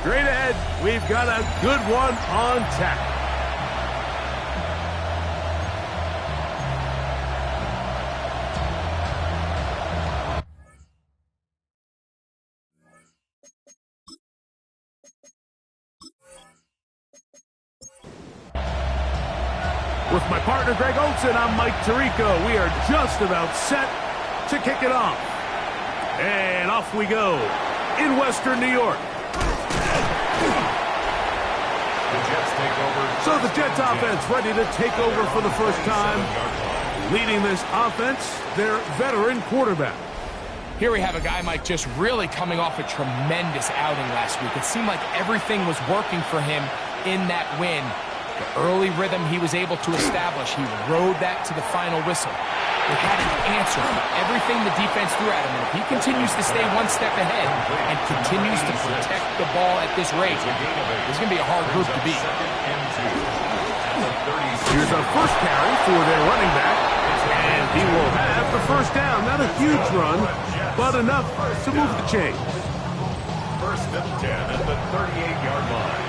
Straight ahead, we've got a good one on tap. With my partner, Greg Olson, I'm Mike Tirico. We are just about set to kick it off. And off we go in Western New York. So the Jets offense ready to take over for the first time. Leading this offense, their veteran quarterback. Here we have a guy, Mike, just really coming off a tremendous outing last week. It seemed like everything was working for him in that win. The early rhythm he was able to establish, he rode that to the final whistle. They had an answer for everything the defense threw at him, and if he continues to stay one step ahead and continues to protect the ball at this rate, it's going to be a hard group to beat. Here's a first carry for their running back, and he will have the first down. Not a huge run, but enough to move the chains. First and 10 at the 38-yard line.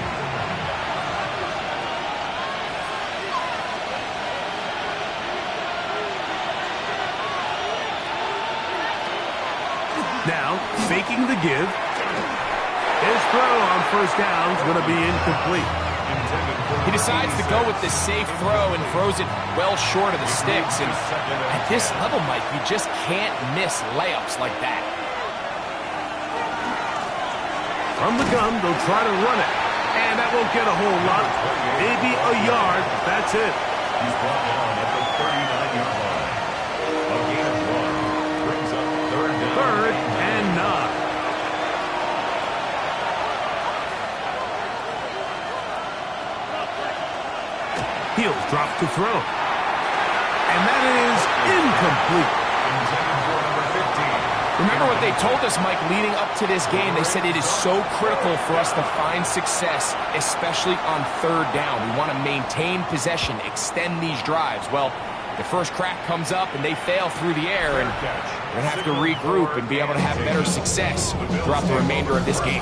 Now, faking the give. His throw on first down is going to be incomplete. He decides to go with the safe throw and throws it well short of the sticks. And at this level, Mike, you just can't miss layups like that. From the gun, they'll try to run it. And that won't get a whole lot. Maybe a yard. That's it. He's brought down at the 39-yard line. A gain of 1 brings up third down. Third and 9. He'll drop to throw. And that is incomplete. Remember what they told us, Mike, leading up to this game. They said it is so critical for us to find success, especially on third down. We want to maintain possession, extend these drives. Well, the first crack comes up and they fail through the air, and we're going to have to regroup and be able to have better success throughout the remainder of this game.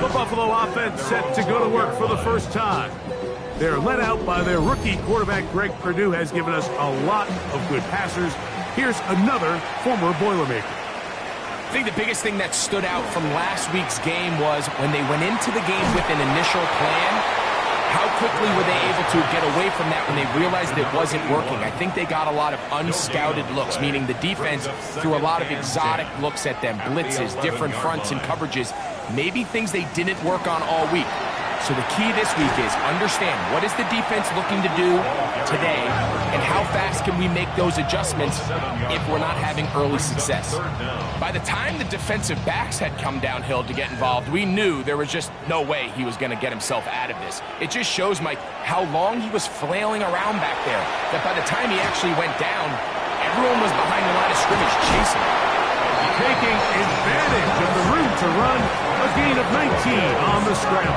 The Buffalo offense set to go to work for the first time. They're led out by their rookie quarterback, Greg Perdue, has given us a lot of good passers. Here's another former Boilermaker. I think the biggest thing that stood out from last week's game was when they went into the game with an initial plan, how quickly were they able to get away from that when they realized it wasn't working? I think they got a lot of unscouted looks, meaning the defense threw a lot of exotic looks at them, blitzes, different fronts and coverages, maybe things they didn't work on all week. So the key this week is understand what is the defense looking to do today and how fast can we make those adjustments if we're not having early success. By the time the defensive backs had come downhill to get involved, we knew there was just no way he was going to get himself out of this. It just shows, Mike, how long he was flailing around back there, that by the time he actually went down, everyone was behind the line of scrimmage chasing him. Taking advantage of the room to run, a gain of 19 on the scramble.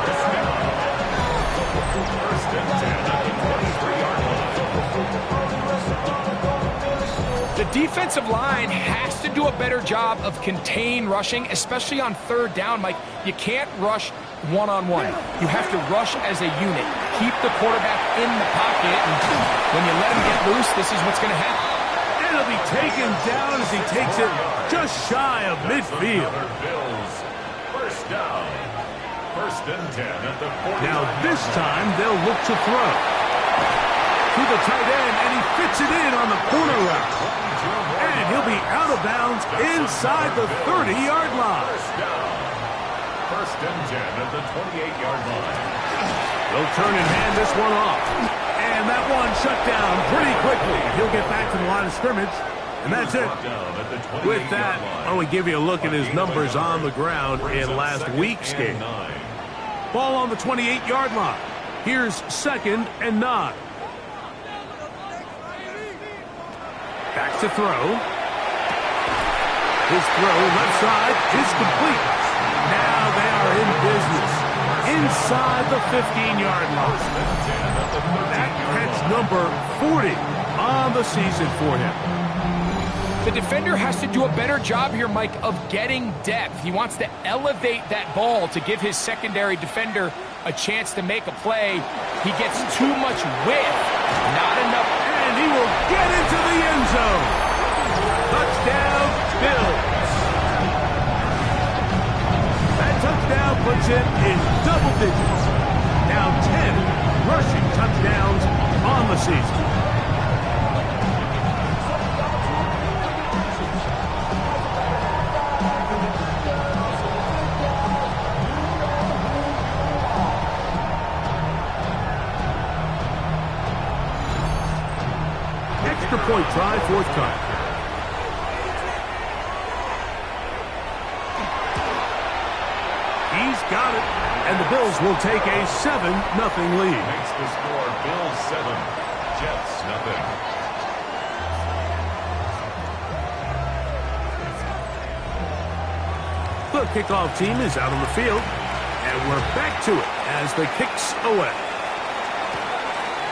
First and 10 at the 23-yard line. The defensive line has to do a better job of contain rushing, especially on third down, Mike. You can't rush one-on-one. You have to rush as a unit. Keep the quarterback in the pocket, and when you let him get loose, this is what's going to happen. And he'll be taken down as he takes it just shy of midfield. Bills. First down. First and 10 at the 40. Now this time they'll look to throw. To the tight end, and he fits it in on the corner route. And he'll be out of bounds inside the 30-yard line. First down. First and 10 at the 28-yard line. They'll turn and hand this one off. And that one shut down pretty quickly. He'll get back to the line of scrimmage. And that's it. With that, I want to give you a look at his numbers on the ground in last week's game. Ball on the 28-yard line. Here's second and 9. Back to throw. His throw left side is complete. Now they are in business inside the 15-yard line. That's number 40 on the season for him. The defender has to do a better job here, Mike, of getting depth. He wants to elevate that ball to give his secondary defender a chance to make a play. He gets too much width, not enough. And he will get into the end zone. Touchdown, Bills. That touchdown puts it in double digits. Now 10 rushing touchdowns on the season. Extra point try, fourth time. He's got it, and the Bills will take a 7-0 lead. Makes the score Bills 7, Jets 0. The kickoff team is out on the field, and we're back to it as the kicks away.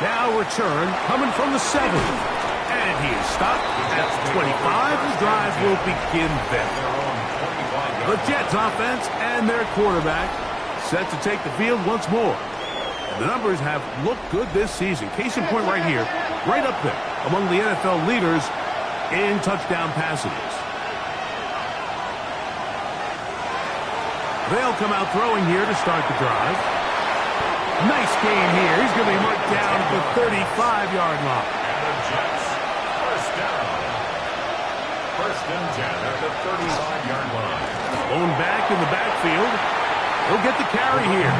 Now return coming from the 7. And he is stopped at 25. The drive will begin then. The Jets offense and their quarterback set to take the field once more. And the numbers have looked good this season. Case in point right here, right up there among the NFL leaders in touchdown passages. They'll come out throwing here to start the drive. Nice game here. He's going to be marked down at the 35-yard line. And the Jets, first down. First and 10 at the 35-yard line. Blown back in the backfield. He'll get the carry here.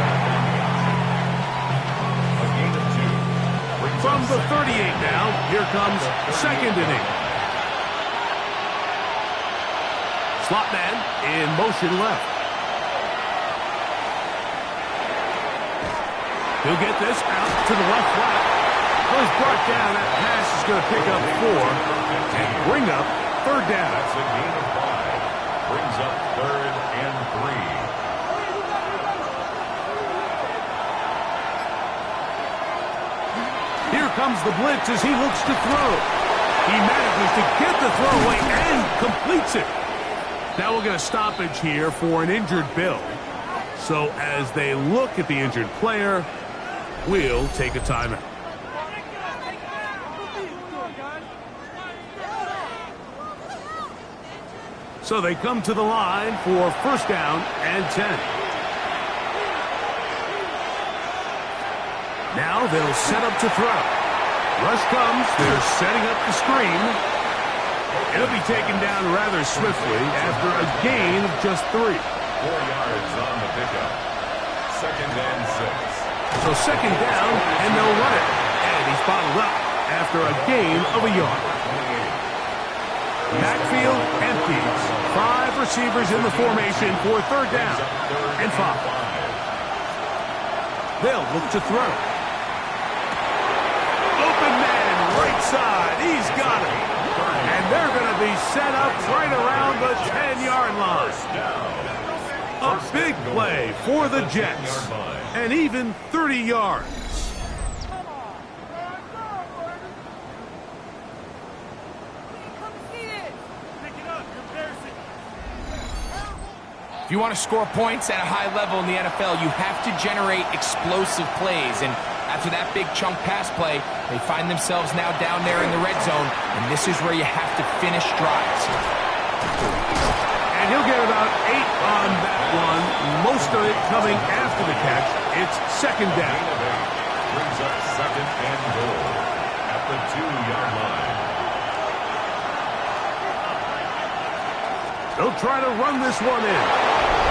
A gain of 2. From the 38 now, here comes second inning. Slot man in motion left. He'll get this out to the left flat. Well, he's brought down. That pass is going to pick up 4 and bring up third down. That's a gain of 5. Brings up third and 3. Here comes the blitz as he looks to throw. He manages to get the throw away and completes it. Now we'll get a stoppage here for an injured Bill. So as they look at the injured player, we'll take a timeout. So they come to the line for first down and 10. Now they'll set up to throw. Rush comes. They're setting up the screen. It'll be taken down rather swiftly after a gain of just 3. 4 yards on the pickup. Second and 6. So second down, and they'll run it. And he's bottled up after a gain of a yard. Backfield empties. 5 receivers in the formation for third down and 5. They'll look to throw. Open man, right side. He's got it. And they're going to be set up right around the 10-yard line. A big play for the Jets. And even 30 yards. If you want to score points at a high level in the NFL, you have to generate explosive plays. And after that big chunk pass play, they find themselves now down there in the red zone. And this is where you have to finish drives. And he'll get about 8 on that one. Most of it coming after the catch. It's second down. Brings up second and goal at the 2-yard line. They'll try to run this one in.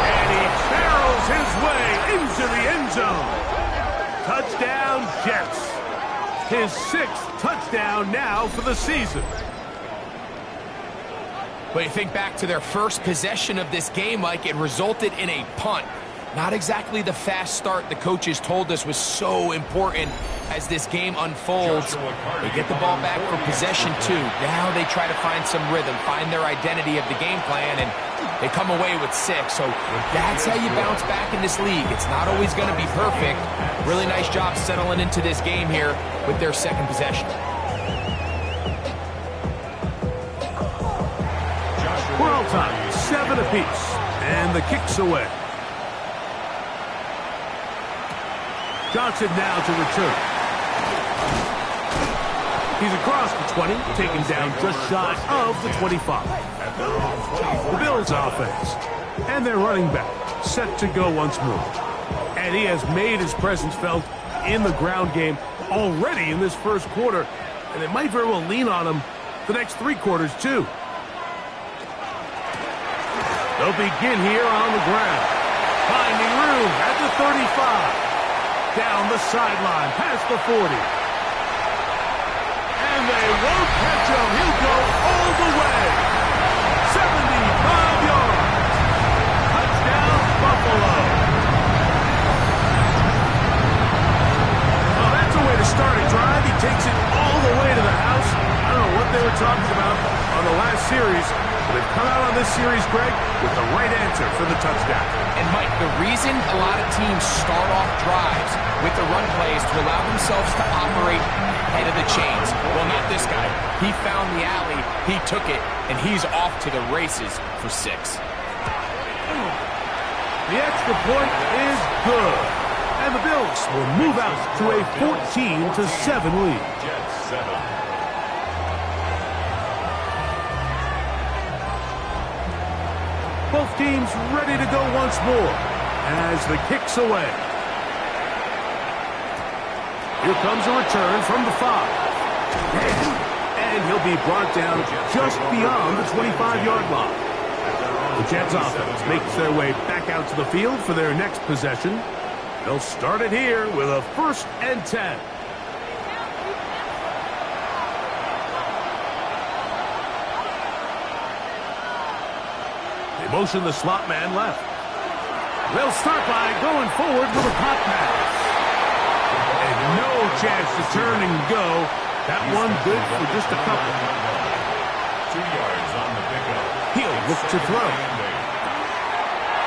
And he barrels his way into the end zone. Touchdown, Jets. His 6th touchdown now for the season. But you think back to their first possession of this game, Mike, it resulted in a punt. Not exactly the fast start the coaches told us was so important as this game unfolds. They get the ball back for possession 2. Now they try to find some rhythm, find their identity of the game plan, and they come away with 6. So that's how you bounce back in this league. It's not always going to be perfect. Really nice job settling into this game here with their second possession. We're all tied, 7 apiece, and the kick's away. Johnson now to return. He's across the 20, taken down just shy of the 25. The Bills offense, and their running back, set to go once more. And he has made his presence felt in the ground game already in this first quarter, and it might very well lean on him the next 3 quarters, too. They'll begin here on the ground. Finding room at the 35. Down the sideline, past the 40. And they won't catch him. He'll go all the way. 75 yards. Touchdown, Buffalo. Well, that's a way to start a drive. He takes it all the way to the house. I don't know what they were talking about on the last series. They've come out on this series, Greg, with the right answer for the touchdown. And, Mike, the reason a lot of teams start off drives with the run plays to allow themselves to operate ahead of the chains. Well, not this guy. He found the alley, he took it, and he's off to the races for 6. The extra point is good. And the Bills will move out to a 14-7 lead. Jets 7. Both teams ready to go once more as the kick's away. Here comes a return from the 5. And he'll be brought down just beyond the 25-yard line. The Jets offense makes their way back out to the field for their next possession. They'll start it here with a 1st and 10. They motion the slot man left. They'll start by going forward with a pop pass. And no chance to turn and go. That one good for just a couple. 2 yards on the pickup. He'll look to throw.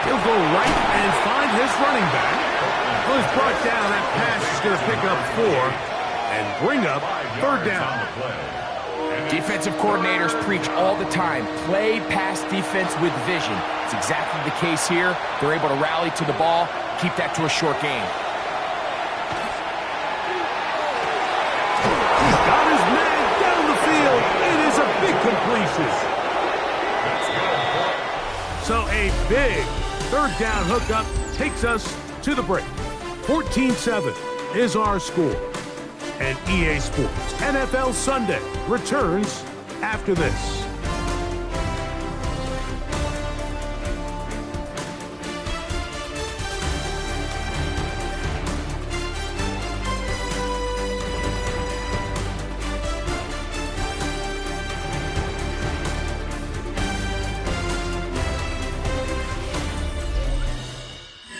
He'll go right and find his running back. Well, he's brought down. That pass is going to pick up 4 and bring up 3rd down. Defensive coordinators preach all the time, play pass defense with vision. It's exactly the case here. They're able to rally to the ball, keep that to a short game. He's got his man down the field. It is a big completion. So a big 3rd down hookup takes us to the break. 14-7 is our score. And EA Sports NFL Sunday returns after this.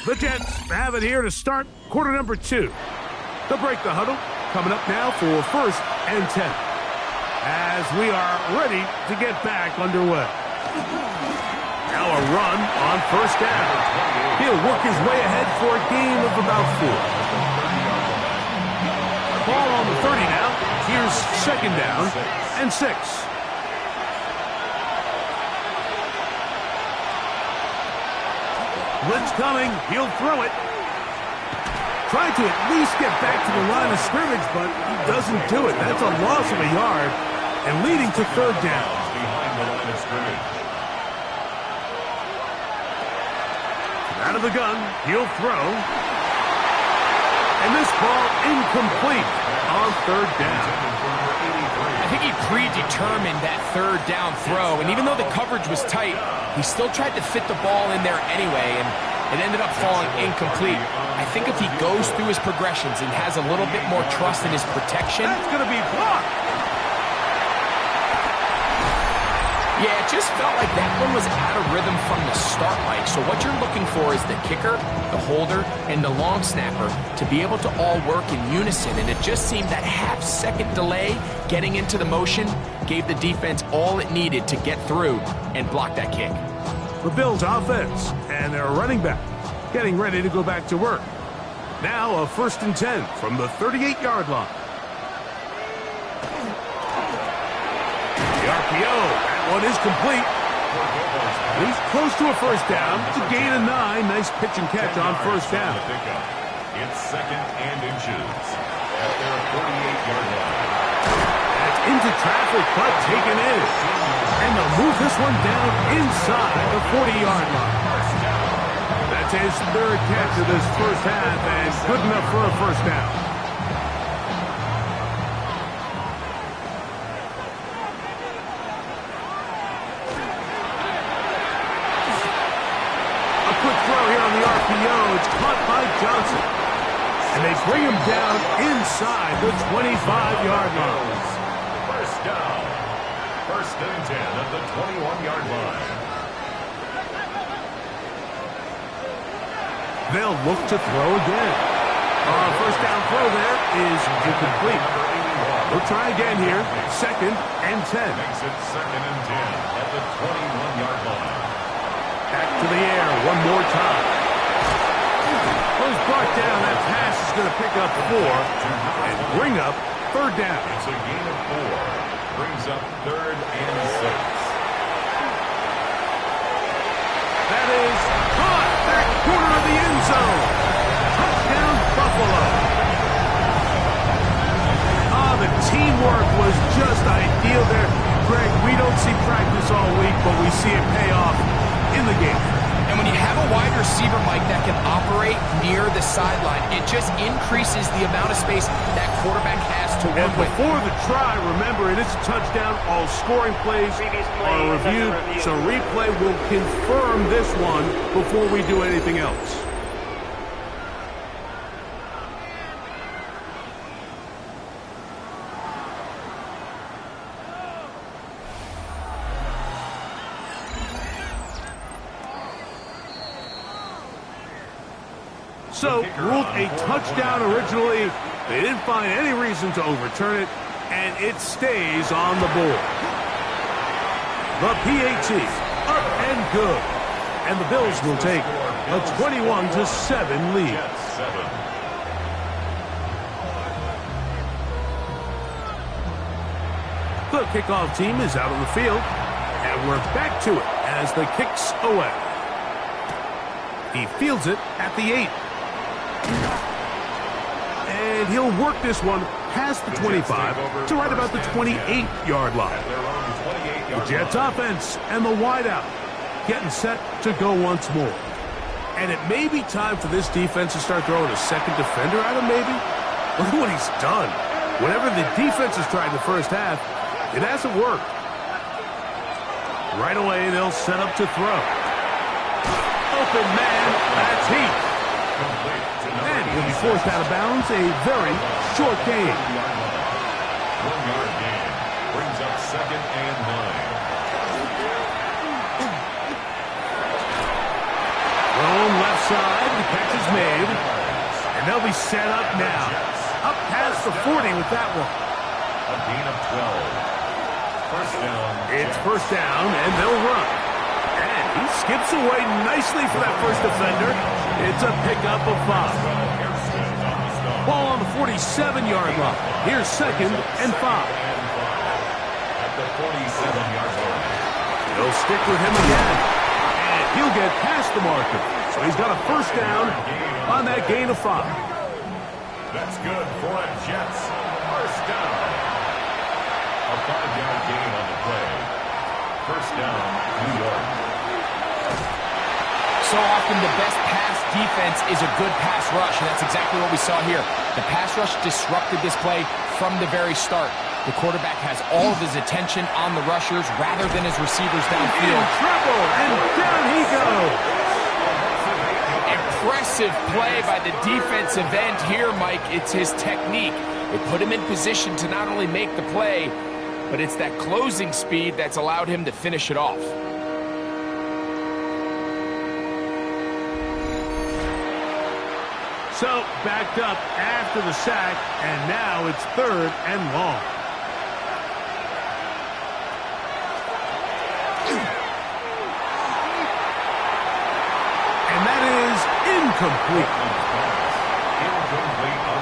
The Jets have it here to start quarter number 2. They'll break the huddle. Coming up now for 1st and 10. As we are ready to get back underway. Now a run on 1st down. He'll work his way ahead for a gain of about 4. Ball on the 30 now. Here's 2nd down and 6. Blitz coming. He'll throw it. Tried to at least get back to the line of scrimmage, but he doesn't do it. That's a loss of a yard and leading to 3rd down. Behind the line of scrimmage. Out of the gun, he'll throw. And this ball incomplete on 3rd down. I think he predetermined that 3rd down throw, and even though the coverage was tight, he still tried to fit the ball in there anyway, and it ended up falling incomplete. I think if he goes through his progressions and has a little bit more trust in his protection. That's going to be blocked. Yeah, it just felt like that one was out of rhythm from the start, Mike. So what you're looking for is the kicker, the holder, and the long snapper to be able to all work in unison. And it just seemed that half-second delay getting into the motion gave the defense all it needed to get through and block that kick. The Bills offense and their running back getting ready to go back to work. Now a 1st and 10 from the 38-yard line. The RPO, that one is complete. He's close to a first down. It's a gain of 9. Nice pitch and catch on first down. It's second and inches at their 48-yard line. That's into traffic, but taken in. And they'll move this one down inside the 40-yard line. That's his third catch of this first half, and good enough for a first down. A quick throw here on the RPO. It's caught by Johnson. And they bring him down inside the 25-yard line. First down. First and 10 at the 21-yard line. They'll look to throw again. First down throw there is incomplete. We'll try again here. Second and 10. Makes it second and 10 at the 21-yard line. Back to the air one more time. Goes brought down. That pass is going to pick up 4 and bring up third down. It's a gain of 4. Brings up third and 6. That is caught. Back corner of the end zone. Touchdown, Buffalo. The teamwork was just ideal there. Greg, we don't see practice all week, but we see it pay off in the game. And when you have a wide receiver, Mike, that can operate near the sideline, it just increases the amount of space that quarterback has to work with. Before the try, remember, it is a touchdown. All scoring plays are reviewed, so replay will confirm this one before we do anything else. So, ruled a touchdown originally. They didn't find any reason to overturn it, and it stays on the board. The PAT, up and good. And the Bills will take a 21-7 lead. The kickoff team is out on the field, and we're back to it as the kick's away. He fields it at the 8. And he'll work this one past the 25 to right about the 28-yard line. The Jets offense and the wideout getting set to go once more. And it may be time for this defense to start throwing a second defender at him, maybe. Look at what he's done. Whatever the defense has tried in the first half, it hasn't worked. Right away, they'll set up to throw. Open man, that's Heath. And he'll be forced out of bounds, a very short gain. 1-yard gain brings up second and 9. Thrown left side, the catch is made. And they'll be set up now. Up past the 40 with that one. A gain of 12. First down. It's first down, and they'll run. And he skips away nicely for that first defender. It's a pickup of 5. Ball on the 47-yard line. Here's second and 5. At the 47-yard line. They'll stick with him again. And he'll get past the marker. So he's got a first down on that gain of 5. That's good for a Jets first down. A 5-yard gain on the play. First down, New York. So often the best pass defense is a good pass rush, and that's exactly what we saw here. The pass rush disrupted this play from the very start. The quarterback has all of his attention on the rushers rather than his receivers downfield. In trouble, and down he goes. Impressive play by the defensive end here, Mike. It's his technique. It put him in position to not only make the play, but it's that closing speed that's allowed him to finish it off. So, backed up after the sack, and now it's third and long. And that is incomplete.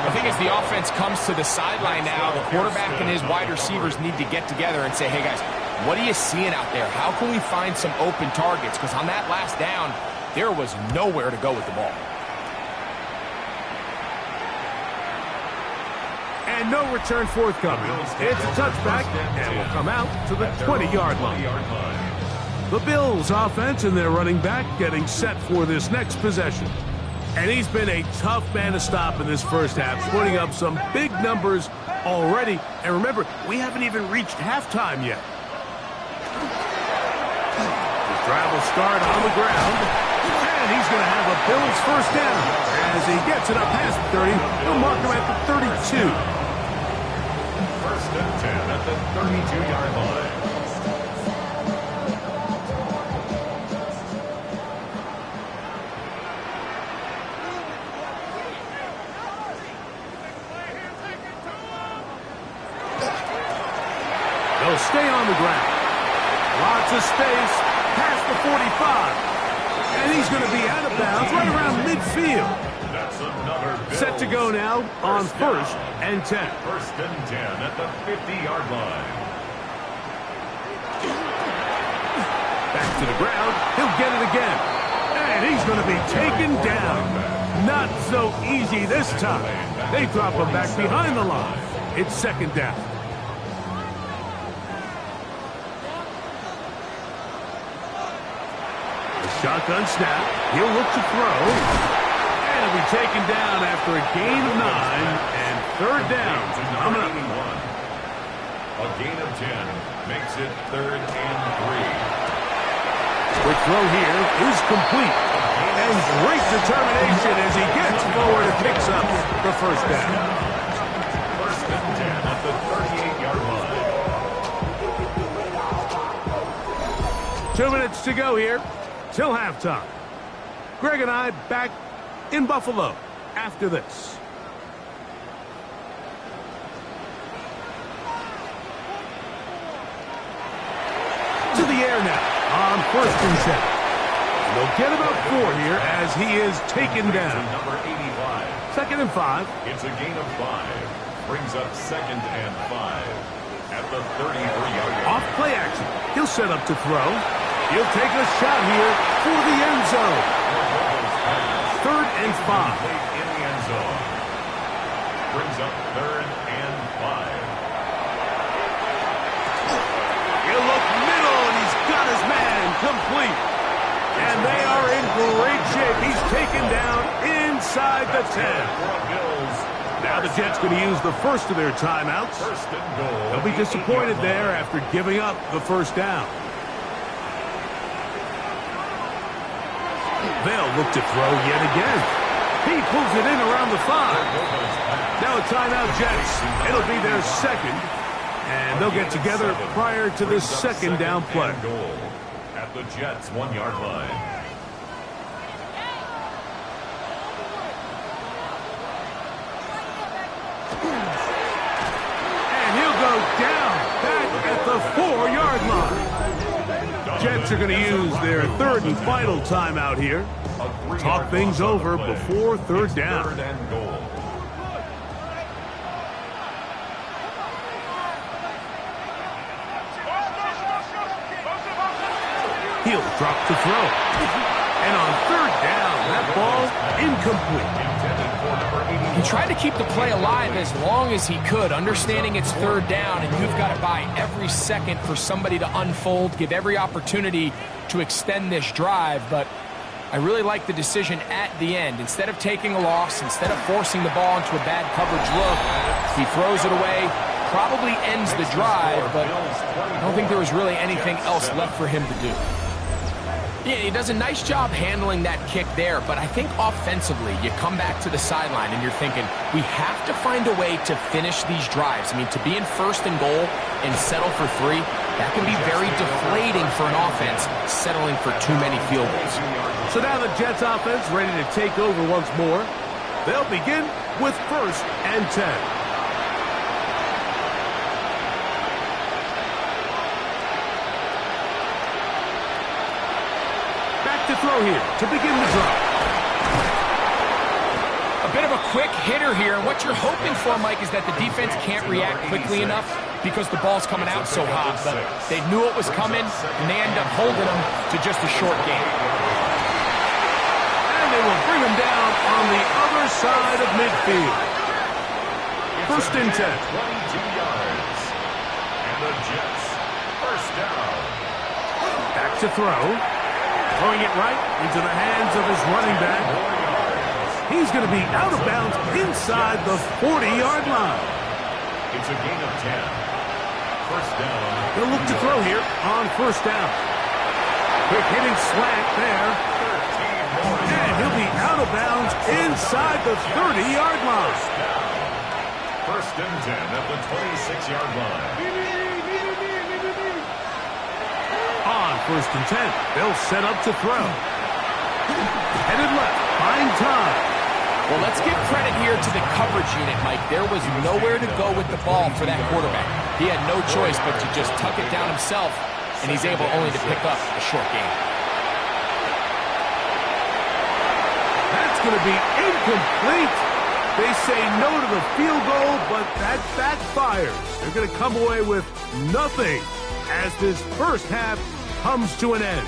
I think as the offense comes to the sideline now, the quarterback and his wide receivers need to get together and say, hey guys, What are you seeing out there? How can we find some open targets? Because on that last down, there was nowhere to go with the ball. And no return forthcoming. It's a touchback, and will come out to the 20-yard line. The Bills offense and their running back getting set for this next possession. And he's been a tough man to stop in this first half, putting up some big numbers already. And remember, we haven't even reached halftime yet. The drive will start on the ground. And he's going to have a Bills first down. As he gets it up past the 30, he'll mark him at the 32. First and 10 at the 32-yard line. They'll stay on the ground. Lots of space past the 45. And he's going to be out of bounds right around midfield. That's another Bills. Set to go now on first and 10. First and 10 at the 50-yard line. Back to the ground. He'll get it again. And he's going to be taken down. Not so easy this time. They drop him back behind the line. It's second down. Shotgun snap. He'll look to throw. And he'll be taken down after a gain of 9 and third down. Coming up. A gain of 10 makes it third and 3. Quick throw here is complete. And great determination as he gets forward and picks up the first down. First and 10 at the 38-yard line. 2 minutes to go here till halftime. Greg and I back in Buffalo after this. To the air now on first and 10. They'll get about 4 here as he is taken down. Number 85. Second and 5. It's a gain of 5. Brings up second and 5 at the 33-yard line. Off play action. He'll set up to throw. He'll take a shot here for the end zone. Third and 5. In the end zone. Brings up third and 5. He'll look middle, and he's got his man complete. And they are in great shape. He's taken down inside the 10. Now the Jets going to use the first of their timeouts. First and goal. They'll be disappointed there after giving up the first down. They'll look to throw yet again. He pulls it in around the 5. Now a timeout, Jets. It'll be their second. And they'll get together prior to this second down play. At the Jets' 1-yard line. And he'll go down back at the 4-yard line. Jets are going to use their third and final timeout here. Talk things over before third down. Third and goal. He'll drop to throw. And on third down, that ball incomplete. He tried to keep the play alive as long as he could, understanding it's third down, and you've got to buy every second for somebody to unfold, give every opportunity to extend this drive. But I really like the decision at the end. Instead of taking a loss, instead of forcing the ball into a bad coverage look, he throws it away, probably ends the drive, but I don't think there was really anything else left for him to do. Yeah, he does a nice job handling that kick there, but I think offensively, you come back to the sideline and you're thinking, we have to find a way to finish these drives. I mean, to be in first and goal and settle for 3, that can be very deflating for an offense, settling for too many field goals. So now the Jets offense ready to take over once more. They'll begin with first and 10. Back to throw here to begin the drive. A bit of a quick hitter here. And what you're hoping for, Mike, is that the defense can't react quickly enough because the ball's coming out so hot. But they knew it was coming, and they end up holding them to just a short game. And they will bring him down on the other side of midfield. First and 10. 22 yards. And the Jets, first down. Back to throw. Throwing it right into the hands of his running back. He's going to be out of bounds inside the 40-yard line. It's a gain of 10. First down. He'll look to throw here on first down. Quick hitting slant there. And he'll be out of bounds inside the 30-yard line. First and 10 at the 26-yard line. On first and 10, they'll set up to throw. Headed left, buying time. Well, let's give credit here to the coverage unit, Mike. There was nowhere to go with the ball for that quarterback. He had no choice but to just tuck it down himself, and he's able only to pick up a short gain. That's going to be incomplete. They say no to the field goal, but that backfires. They're going to come away with nothing as this first half comes to an end.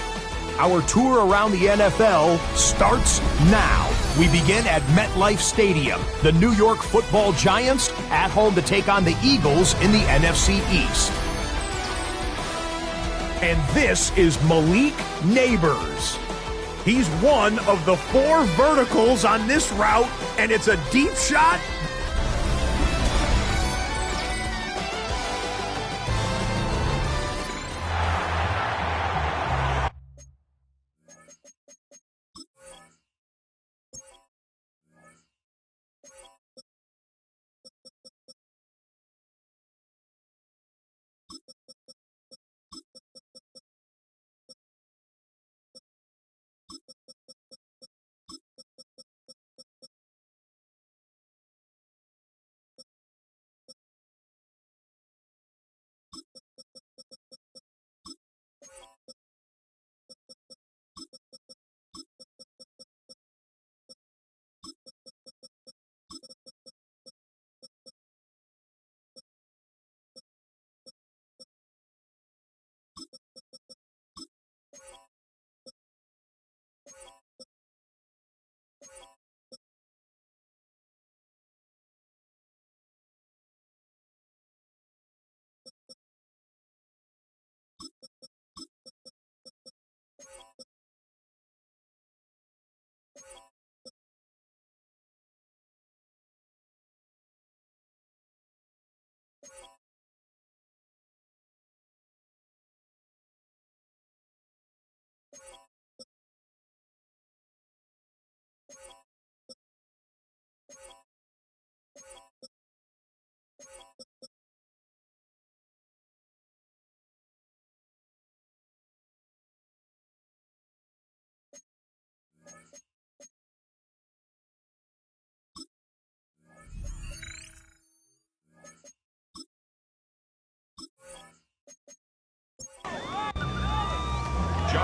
Our tour around the NFL starts now. We begin at MetLife Stadium. The New York Football Giants at home to take on the Eagles in the NFC East. And this is Malik Neighbors. He's one of the 4 verticals on this route, and it's a deep shot.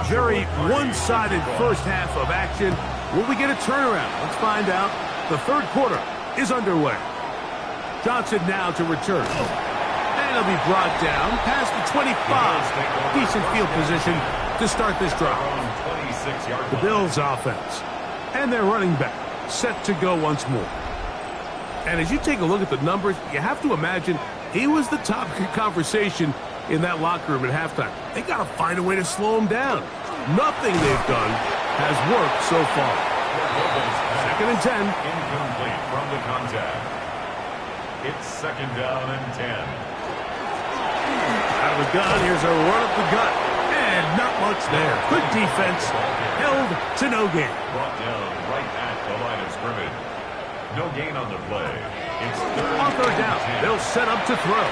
Very one-sided first half of action. Will we get a turnaround? Let's find out. The third quarter is underway. Johnson now to return. And he'll be brought down past the 25. Decent field position to start this drive. The Bills offense and their running back set to go once more. And as you take a look at the numbers, you have to imagine he was the topic of conversation in that locker room at halftime. They got to find a way to slow him down. Nothing they've done has worked so far. Second and 10. Incomplete from the contact. It's second down and 10. Out of the gun, here's a run up the gut. And not much there. Good defense. Held to no gain. Brought down right at the line of scrimmage. No gain on the play. It's On third down, they'll set up to throw.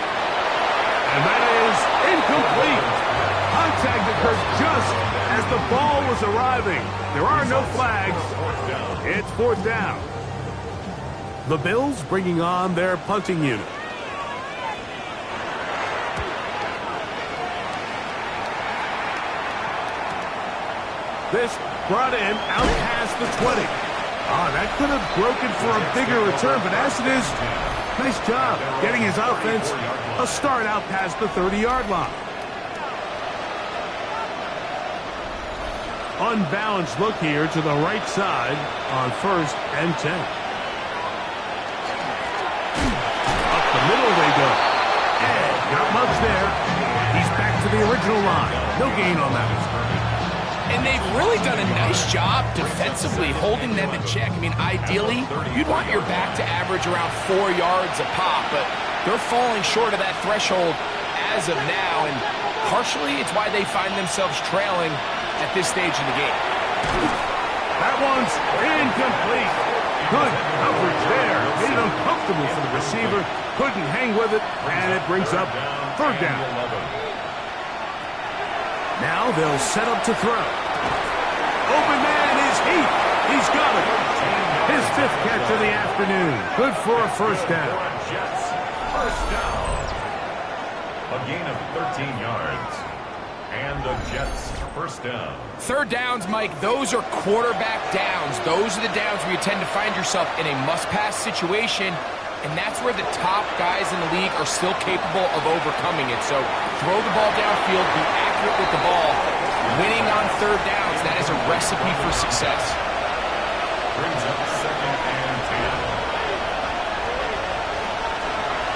And that is incomplete. Contact occurred just as the ball was arriving. There are no flags. It's fourth down. The Bills bringing on their punting unit. This brought in out past the 20. Oh, that could have broken for a bigger return, but as it is, nice job getting his offense a start out past the 30-yard line. Unbalanced look here to the right side on 1st and 10. Up the middle they go. And not much there. He's back to the original line. No gain on that. And they've really done a nice job defensively holding them in check. I mean, ideally, you'd want your back to average around 4 yards a pop, but they're falling short of that threshold as of now, and partially it's why they find themselves trailing at this stage in the game. That one's incomplete. Good coverage there. Made it uncomfortable for the receiver. Couldn't hang with it, and it brings up 3rd down. Now they'll set up to throw. Open man is Heath. He's got it. His 5th catch of the afternoon. Good for a 1st down. Jets, 1st down. A gain of 13 yards. And the Jets, 1st down. 3rd downs, Mike, those are quarterback downs. Those are the downs where you tend to find yourself in a must-pass situation, and that's where the top guys in the league are still capable of overcoming it. So throw the ball downfield, be accurate with the ball. Winning on 3rd downs, that is a recipe for success. Brings up 2nd and 10.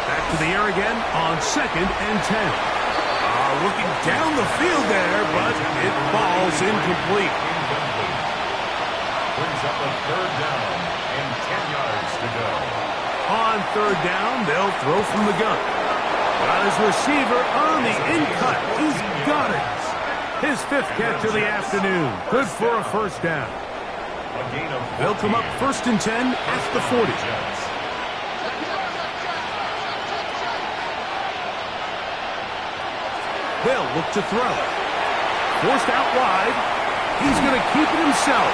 Back to the air again on 2nd and 10. Looking down the field there, but it falls incomplete. Brings up a 3rd down and 10 yards to go. On 3rd down, they'll throw from the gun. Got his receiver on the in-cut. He's got it. His 5th catch of the afternoon. Good for a 1st down. A gain of 14. They'll come up 1st and 10 at the 40. They'll look to throw. Forced out wide. He's going to keep it himself.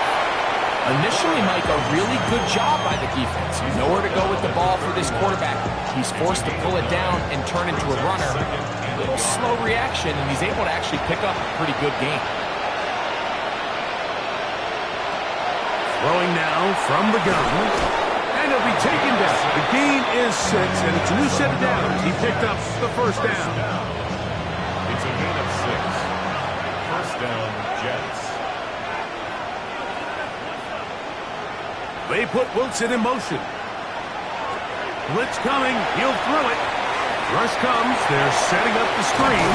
Initially, Mike, a really good job by the defense. Nowhere to go with the ball for this quarterback. He's forced to pull it down and turn into a runner. A little slow reaction, and he's able to actually pick up a pretty good game. Throwing now from the gun. And he'll be taken down. The gain is 6, and it's a new set of downs. He picked up the 1st down. It's a gain of 6. 1st down, Jets. They put Wilson in motion. Blitz coming. He'll throw it. Rush comes. They're setting up the screen.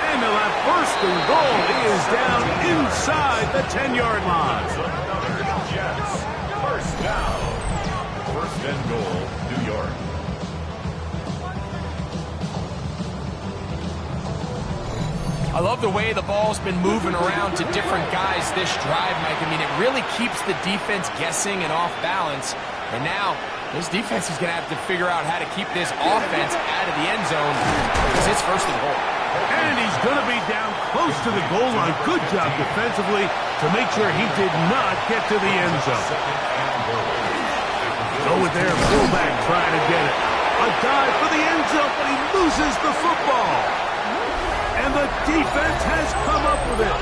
And they'll have 1st and goal. He is down inside the 10-yard line. Jets, 1st down. 1st and goal, New York. I love the way the ball's been moving around to different guys this drive, Mike. I mean, it really keeps the defense guessing and off balance. And now, this defense is going to have to figure out how to keep this offense out of the end zone because it's 1st and goal. And he's going to be down close to the goal line. Good job defensively to make sure he did not get to the end zone. Go with their fullback trying to get it. A dive for the end zone, but he loses the football. And the defense has come up with it.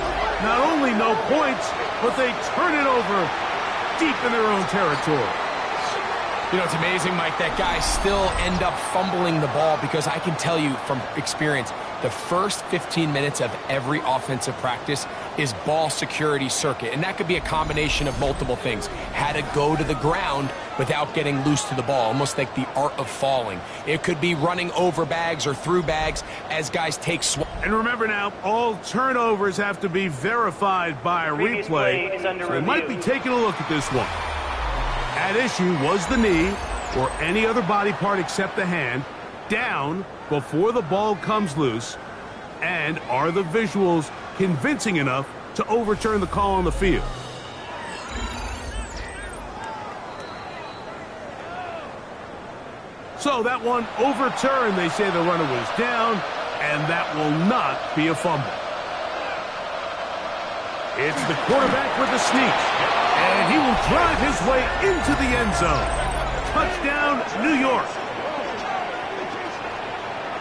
Not only no points, but they turn it over deep in their own territory. You know, it's amazing, Mike, that guys still end up fumbling the ball because I can tell you from experience, the first 15 minutes of every offensive practice is ball security circuit. And that could be a combination of multiple things. How to go to the ground without getting loose to the ball, almost like the art of falling. It could be running over bags or through bags as guys take swats. And remember now, all turnovers have to be verified by a replay. So they might be taking a look at this one. At issue was the knee or any other body part except the hand down before the ball comes loose, and are the visuals convincing enough to overturn the call on the field? So that one overturned. They say the runner was down, and that will not be a fumble. It's the quarterback with the sneak, and he will drive his way into the end zone. Touchdown, New York.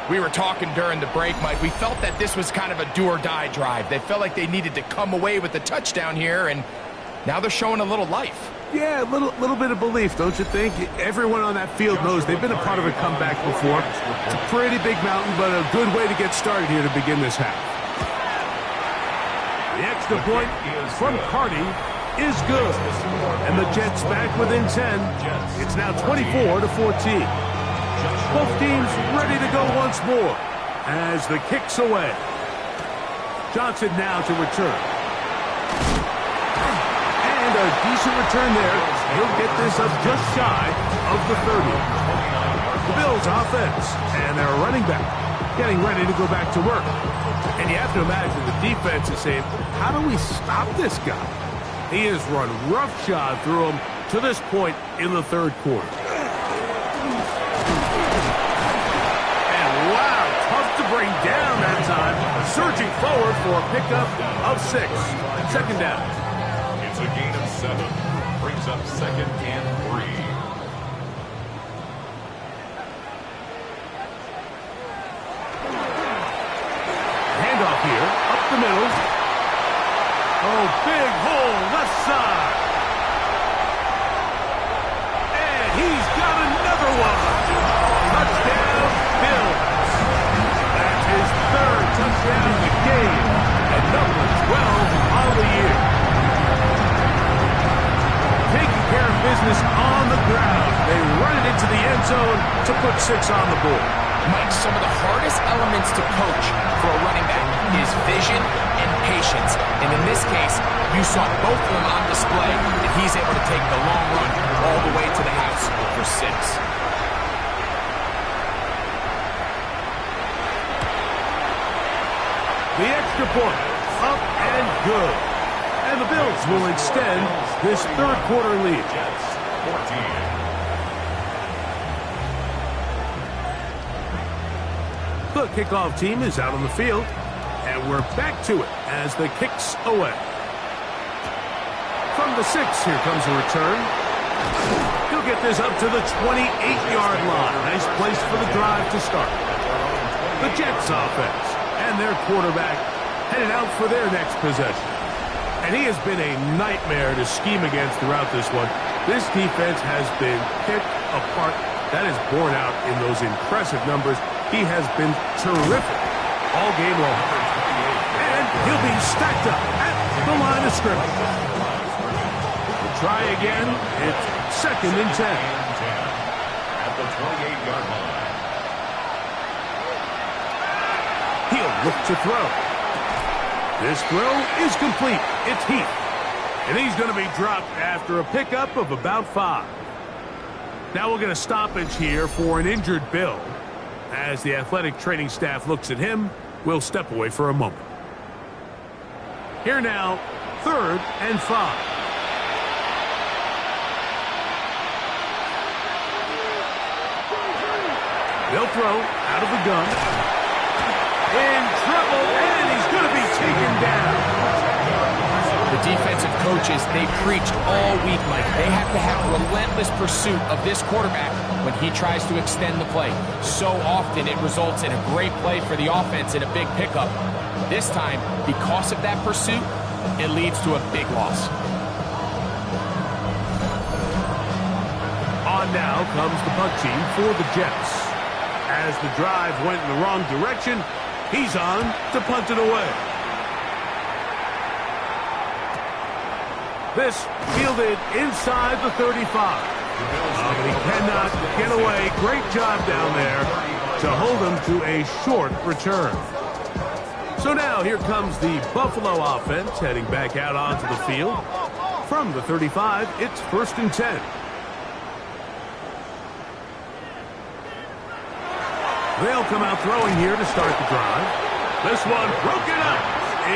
We were talking during the break, Mike. We felt that this was kind of a do-or-die drive. They felt like they needed to come away with the touchdown here, and now they're showing a little life. Yeah, a little bit of belief, don't you think? Everyone on that field knows they've been a part of a comeback before. It's a pretty big mountain, but a good way to get started here to begin this half. The extra point from Carty is good. And the Jets back within 10. It's now 24-14. Both teams ready to go once more as the kick's away. Johnson now to return. And a decent return there. He'll get this up just shy of the 30. The Bills offense and their running back getting ready to go back to work. And you have to imagine the defense is saying, how do we stop this guy? He has run roughshod through him to this point in the third quarter. And wow, tough to bring down that time. Surging forward for a pickup of 6. Second down. It's a gain of 7. Brings up 2nd and 3. Handoff here, up the middle. Oh, big hole, left side. And he's got another one. Touchdown, Bills. That's his 3rd touchdown of the game. And number 12 on the year. Taking care of business on the ground. They run it into the end zone to put 6 on the board. Mike, some of the hardest elements to coach for a running back is vision and patience. And in this case, you saw both of them on display, and he's able to take the long run all the way to the house for 6. The extra point, up and good. And the Bills will extend this third quarter lead. 14. The kickoff team is out on the field, and we're back to it as the kick's away. From the 6, here comes a return. He'll get this up to the 28-yard line. Nice place for the drive to start. The Jets offense and their quarterback headed out for their next possession. And he has been a nightmare to scheme against throughout this one. This defense has been picked apart. That is borne out in those impressive numbers. He has been terrific all game long. And he'll be stacked up at the line of scrimmage. We'll try again. It's 2nd and 10. At the 28-yard line. He'll look to throw. This throw is complete. It's Heath. And he's going to be dropped after a pickup of about 5. Now we'll get a stoppage here for an injured Bill. As the athletic training staff looks at him, we'll step away for a moment. Here now, 3rd and 5. They'll throw out of the gun. In trouble, and he's going to be taken down. The defensive coaches, they preached all week, Mike. They have to have relentless pursuit of this quarterback when he tries to extend the play. So often it results in a great play for the offense and a big pickup. This time, because of that pursuit, it leads to a big loss. On now comes the punt team for the Jets. As the drive went in the wrong direction, he's on to punt it away. This fielded inside the 35. But he cannot get away. Great job down there to hold him to a short return. So now here comes the Buffalo offense heading back out onto the field. From the 35, it's 1st and 10. They'll come out throwing here to start the drive. This one broken up.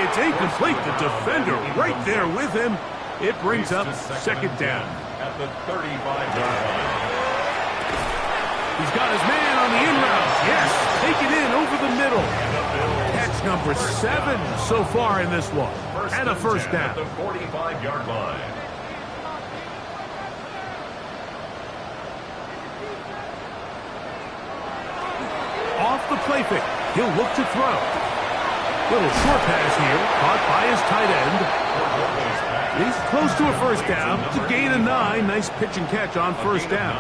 It's incomplete. The defender right there with him. It brings up 2nd down. At the 35-yard line. He's got his man on the in route. Yes, taken in over the middle. Catch number 7 so far in this one. And a 1st down. At the 45-yard line. Off the play fake. He'll look to throw. Little short pass here. Caught by his tight end. He's close to a first down. It's a gain of 9. Nice pitch and catch on first down.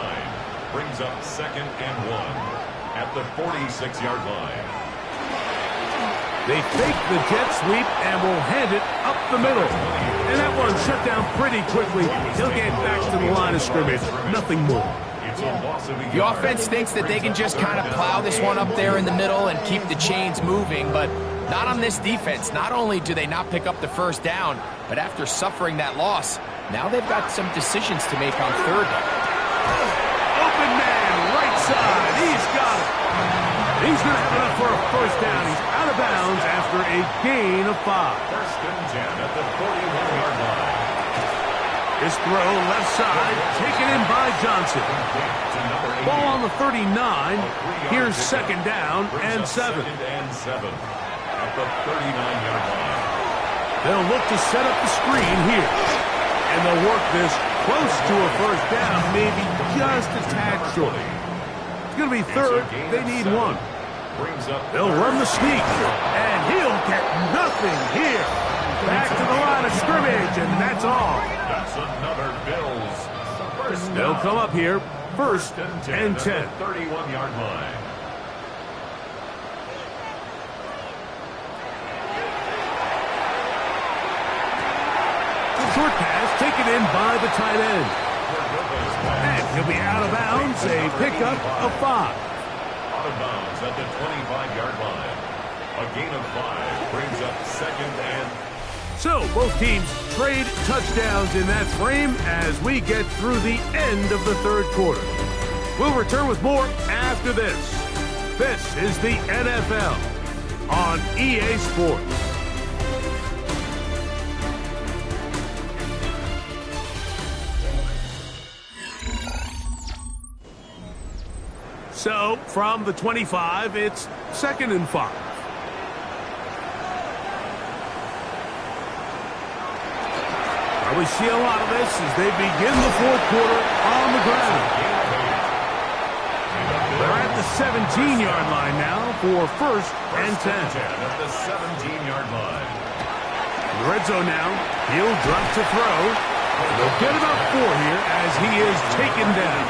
Brings up 2nd and 1 at the 46-yard line. They fake the jet sweep and will hand it up the middle. And that one shut down pretty quickly. He'll get back to the line of scrimmage. Nothing more. The offense thinks that they can just kind of plow this one up there in the middle and keep the chains moving, but not on this defense. Not only do they not pick up the first down, but after suffering that loss, now they've got some decisions to make on third down. Open man, right side. He's got it. He's going to have enough for a first down. He's out of bounds after a gain of 5. First and 10 at the 41-yard line. His throw left side, taken in by Johnson. Ball on the 39. Here's 2nd down and 7. 2nd and 7 at the 39-yard line. They'll look to set up the screen here. And they'll work this close to a first down, maybe just a tad short. It's going to be 3rd. They need 1. They'll run the sneak. And he'll get nothing here. Back to the line of scrimmage, and that's all. That's another Bills. First They'll down. come up here, 1st and 10. At the 31-yard line. Short pass taken in by the tight end. And he'll be out of bounds, a pickup of 5. Out of bounds at the 25-yard line. A gain of 5 brings up 2nd and... So, both teams trade touchdowns in that frame as we get through the end of the 3rd quarter. We'll return with more after this. This is the NFL on EA Sports. So, from the 25, it's 2nd and 5. We see a lot of this as they begin the 4th quarter on the ground. They're at the 17-yard line now for 1st and 10. At the 17-yard line. In the red zone now, he'll drop to throw. They'll get about 4 here as he is taken down.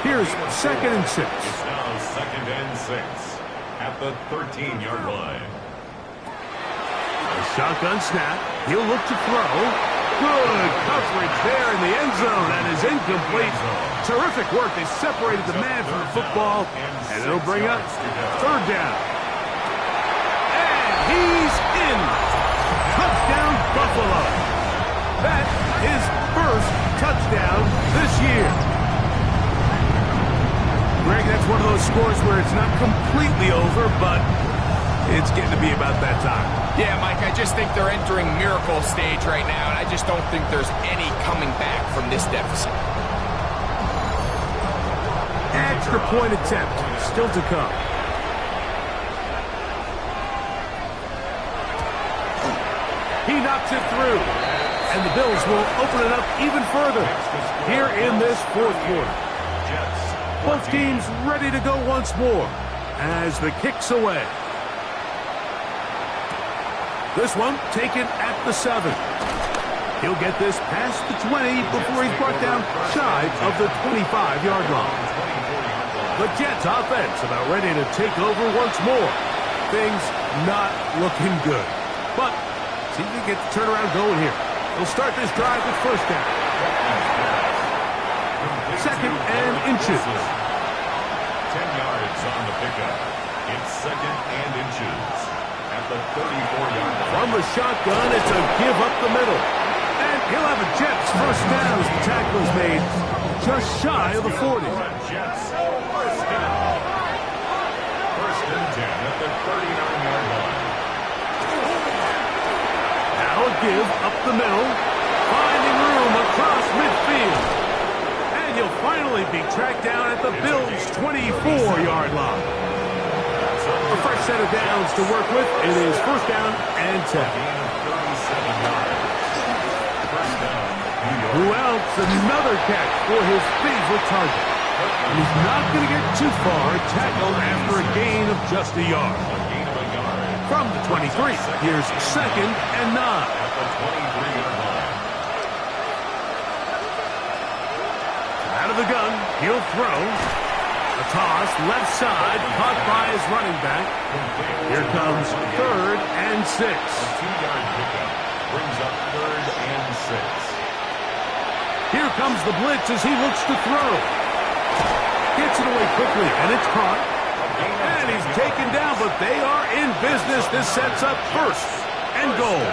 Here's 2nd and 6. It's now 2nd and 6 at the 13-yard line. Shotgun snap. He'll look to throw. Good coverage there in the end zone. That is incomplete. Terrific work. They separated the man from the football. And it'll bring up 3rd down. And he's in. Touchdown, Buffalo. That is 1st touchdown this year. Greg, that's one of those scores where it's not completely over, but it's getting to be about that time. Yeah, Mike, I just think they're entering miracle stage right now, and I just don't think there's any coming back from this deficit. Extra point attempt still to come. He knocks it through, and the Bills will open it up even further here in this 4th quarter. Both teams ready to go once more as the kick's away. This one taken at the 7. He'll get this past the 20 before he's brought down shy of the 25-yard line. The Jets offense about ready to take over once more. Things not looking good. But see if they get the turnaround going here. They'll start this drive with 1st down. 2nd and inches. 10 yards on the pickup. It's 2nd and inches. At the 34-yard line. From the shotgun, it's a give up the middle. And he'll have a Jets 1st down as the tackle is made just shy of the 40. Jets 1st down. 1st and 10 at the 39-yard line. Now a give up the middle. Finding room across midfield. And he'll finally be tracked down at the Bills' 24-yard line. A fresh set of downs to work with. It is 1st down and 10. Who else? Another catch for his favorite target. And he's not going to get too far tackled after a gain of just a yard. A gain of a yard. From the 23, here's 2nd and 9. At the 23-yard line. Out of the gun, he'll throw. A toss, left side, caught by his running back. Here comes 3rd and 6. A 2-yard pickup brings up 3rd and 6. Here comes the blitz as he looks to throw. Gets it away quickly, and it's caught. And he's taken down, but they are in business. This sets up 1st and goal.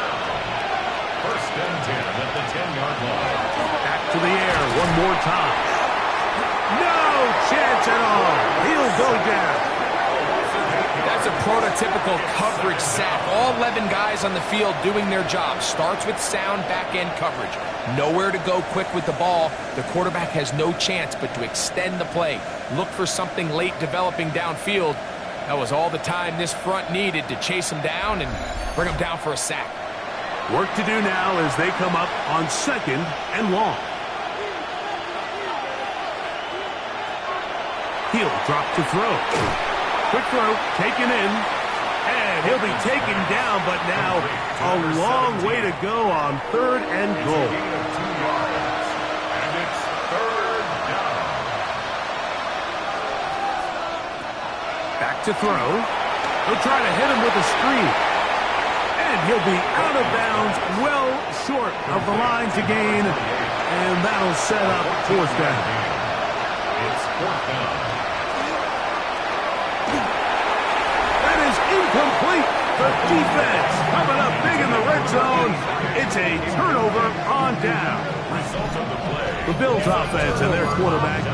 1st and 10 at the 10-yard line. Back to the air one more time. No chance at all. He'll go down. That's a prototypical coverage sack. All 11 guys on the field doing their job. Starts with sound back-end coverage. Nowhere to go quick with the ball. The quarterback has no chance but to extend the play. Look for something late developing downfield. That was all the time this front needed to chase him down and bring him down for a sack. Work to do now as they come up on 2nd and long. He'll drop to throw. Quick throw, taken in. And he'll be taken down, but now a long way to go on 3rd and goal. Gain of 2 yards. And it's 3rd down. Back to throw. He'll try to hit him with a screen. And he'll be out of bounds, well short of the line to gain. And that'll set up 4th down. It's 4th down. Incomplete. The defense coming up big in the red zone. It's a turnover on down. Result of the play. The Bills offense and their quarterback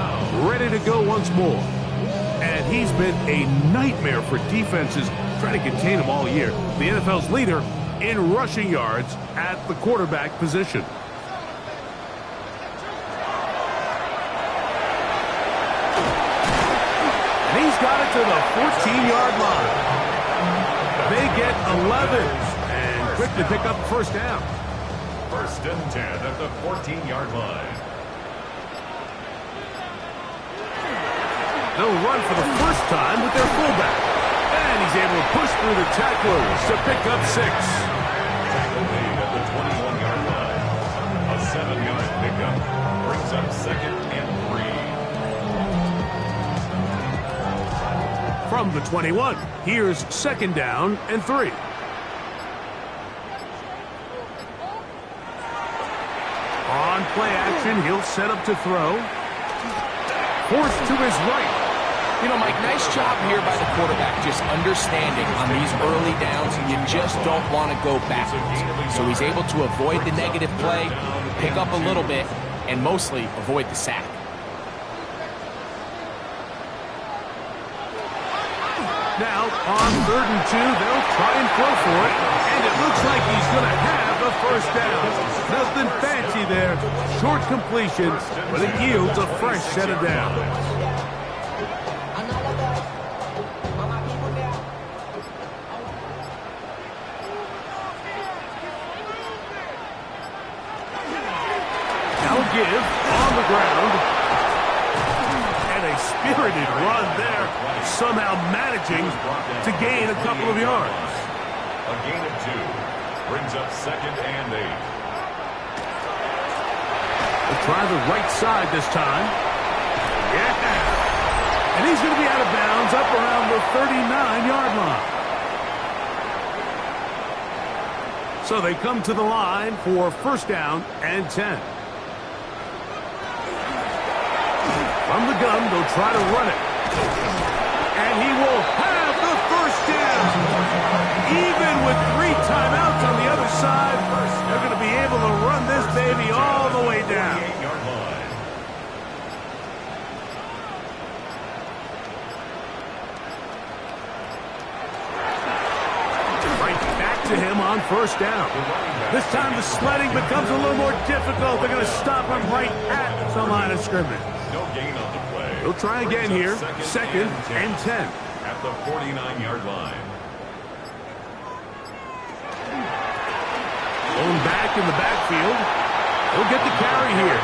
ready to go once more. And he's been a nightmare for defenses trying to contain him all year. The NFL's leader in rushing yards at the quarterback position. And he's got it to the 14-yard line. They get 11 and quickly pick up 1st down. 1st and 10 at the 14-yard line. They'll run for the first time with their fullback. And he's able to push through the tacklers to pick up 6. Tackle made at the 21-yard line. A 7-yard pickup brings up 2nd and 3. From the 21, here's 2nd down and 3. On play action, he'll set up to throw. Forced to his right. You know, Mike, nice job here by the quarterback, just understanding on these early downs, you just don't want to go backwards. So he's able to avoid the negative play, pick up a little bit, and mostly avoid the sack. Now, on 3rd and 2, they'll try and throw for it, and it looks like he's going to have the 1st down. Nothing fancy there, short completion, but it yields a fresh set of downs. Now give on the ground, and a spirited run there, somehow managing to gain a couple of yards. A gain of 2 brings up 2nd and 8. They'll try the right side this time. Yeah. And he's going to be out of bounds up around the 39-yard line. So they come to the line for 1st down and 10. From the gun, they'll try to run it. And he will have the 1st down. Even with 3 timeouts on the other side, they're going to be able to run this baby all the way down. 8-yard line. Right back to him on 1st down. This time the sledding becomes a little more difficult. They're going to stop him right at the line of scrimmage. No gain on the play. They'll try again here. 2nd and 10. At the 49-yard line. Going back in the backfield. He'll get the carry here.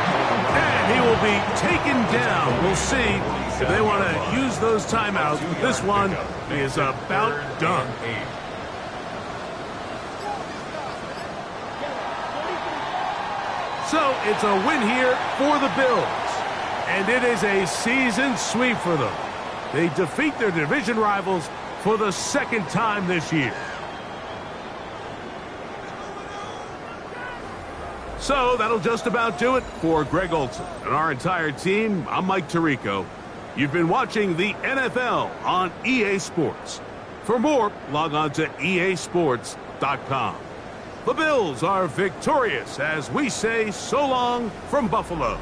And he will be taken down. We'll see if they want to use those timeouts. But this one is about done. So it's a win here for the Bills. And it is a season sweep for them. They defeat their division rivals for the second time this year. So that'll just about do it for Greg Olsen and our entire team. I'm Mike Tirico. You've been watching the NFL on EA Sports. For more, log on to easports.com. The Bills are victorious as we say so long from Buffalo.